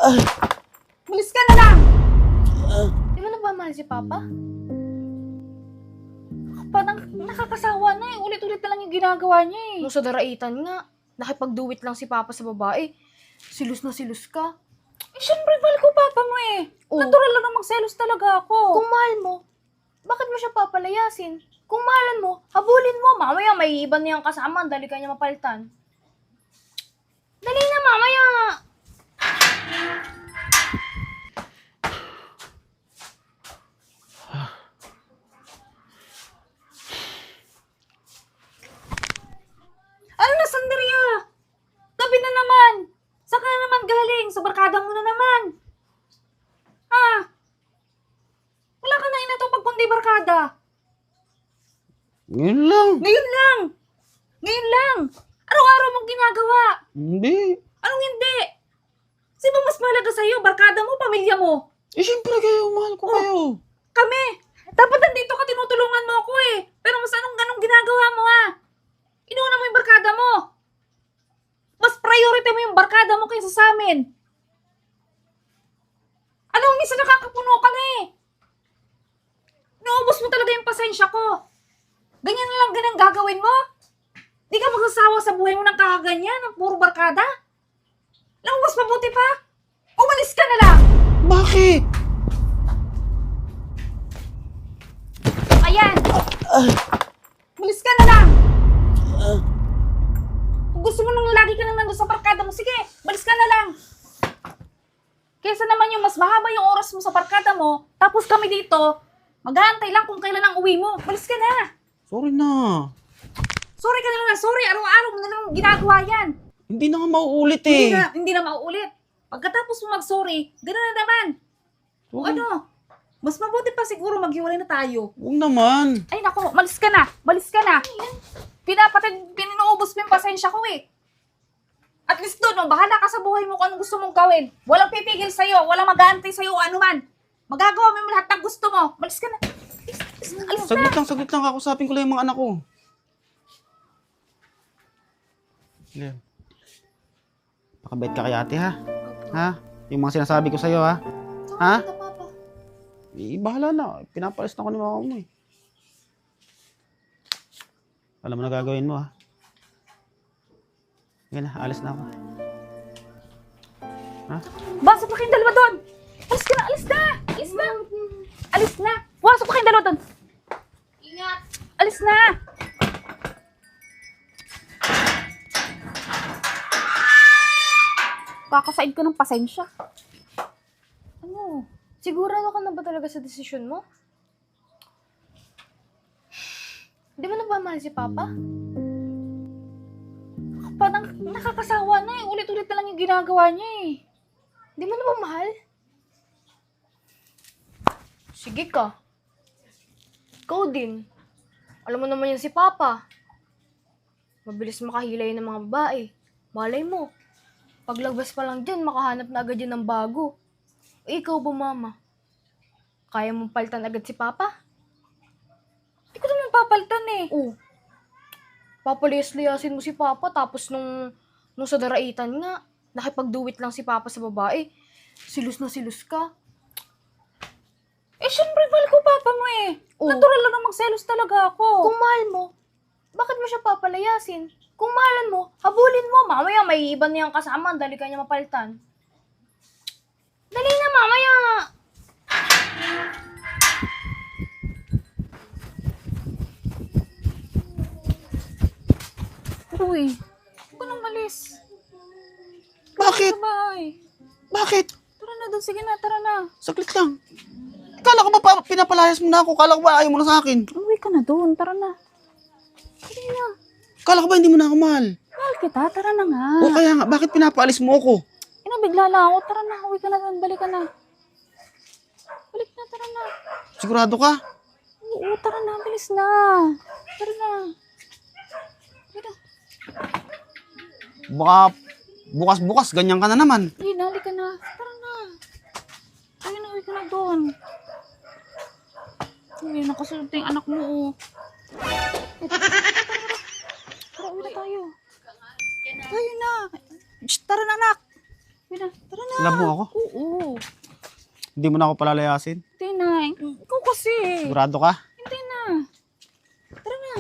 Bilis ka na lang! Di mo na ba mahal si Papa? Parang nakakasawa na eh. Ulit-ulit na lang yung ginagawa niya eh. Nung sa daraitan nga, nakipagduwit lang si Papa sa babae. Silus na silus ka. Eh, syempre, mahal ko Papa mo eh. Oh. Natural lang namang selos talaga ako. Kung mahal mo, bakit mo siya papalayasin? Kung mahalan mo, habulin mo. Mamaya may iba niyang kasama, dali ka niya mapalitan. Dali na, mamaya. Ano na, Sandria? Gabi na naman. Saan ka na naman galing? Sa barkada mo na naman. Wala ka na inatupag kundi barkada. Ngayon lang. Ngayon lang. Ngayon lang. Araw-araw mong ginagawa. Hindi. Anong hindi? Sino mas mahalaga sa'yo? Barkada mo, pamilya mo? Eh, siyempre kayo. Mahal ko kayo. Kami. Dapat nandito ka, tinutulungan mo ako eh. Pero mas anong ginagawa mo Inuuna mo yung barkada mo. Mas priority mo yung barkada mo kaysa sa amin. Anong minsan nakakapuno ka na eh. Naubos mo talaga yung pasensya ko. Ganyan na lang ganang gagawin mo? Di ka magsasawa sa buhay mo ng kakaganyan, ng puro barkada? Alam mo, mas mabuti pa? Umalis ka na lang! Bakit? Ayan! Umalis ka na lang! Kung gusto mo nang lagi ka nang nandun sa barkada mo, sige, malis ka na lang! Kesa naman yung mas mahaba yung oras mo sa barkada mo, tapos kami dito, mag-aantay lang kung kailan ang uwi mo. Malis ka na! Sorry na. Sorry ka na lang, sorry. Araw-araw mo na lang ginagawa yan. Hindi na nga mauulit eh. Hindi na mauulit. Pagkatapos mo mag-sorry, gano'n na naman. O Sorry. ano, mas mabuti pa siguro maghiwalay na tayo. Huwag naman. Ay nako, malis ka na. Malis ka na. Pinuubos mo yung pasensya ko eh. At least doon, bahala ka sa buhay mo kung anong gusto mong gawin. Walang pipigil sa'yo, walang mag-aantay sa'yo o ano man. Magagawa mo yung lahat ng gusto mo. Malis ka na. Alis na. Saglit lang. Kakusapin ko lang yung mga anak ko. Leon. Pakabait ka kay ate ha? Ha? Yung mga sinasabi ko sa'yo ha? Ha? Ito, Papa. Eh, bahala na. Pinapalis na ko ni mama mo eh. Alam mo na gagawin mo ha? Sige na, alis na ako. Ha? Basok pa kayong dalawa doon. Alis ka na, alis na. Alis na. Alis na. Wasok pa kayong dalawa doon. Ingat. Alis na. Kakasaid ko ng pasensya. Ano? Sigurado ka na ba talaga sa desisyon mo? Di mo na ba mahal si Papa? Parang nakakasawa na eh. Ulit-ulit na lang yung ginagawa niya eh. Di mo na ba mahal? Sige ka. Ikaw din. Alam mo naman yan si Papa. Mabilis makahilay ng mga babae. Malay mo. Paglabas pa lang dyan, makahanap na agad yan ng bago. Eh, ikaw ba, Mama? Kaya mong palitan agad si Papa? Hindi ko naman papalitan eh. Oh. Papalayas-layasin mo si Papa tapos nung sa daraitan nga, nakipagduwit lang si Papa sa babae. Silus na silus ka. Eh, syempre, mahal ko Papa mo eh. Oh. Natural lang namang selos talaga ako. Kung mahal mo, bakit mo siya papalayasin? Kung mahalan mo, habulin mo. Mamaya may iba niyang kasama, dali ka niya mapalitan. Dali na, mamaya. Uy, huwag ko nang malis. Bakit? Sa bahay. Bakit? Tara na doon, sige na, tara na. Saglit lang. Kala ko ba pinapalayas mo na ako? Kala ko ba ayaw mo na sa akin? Uwi ka na doon, tara na. Sige na. Kala ko ba hindi mo na ako mahal? Mahal kita, tara na nga. O kaya nga, bakit pinapaalis mo ako? Bigla lang ako, tara na, uwi ka na doon, balik ka na. Balik na, tara na. Sigurado ka? Oo, tara na, bilis na. Tara na. Tara. Baka bukas-bukas, ganyan ka na naman. Ay, nali ka na. Tara na. Ay, na, uwi ka na doon. Ay, nakasunod na yung anak mo, oh. Tara, uwi na tayo. Tayo na. Shh, tara na, anak. Pina, tara na. Love mo ako? Oo. Hindi mo na ako palalayasin? Hindi na. Ikaw kasi. Sigurado ka? Hindi na. Tara na.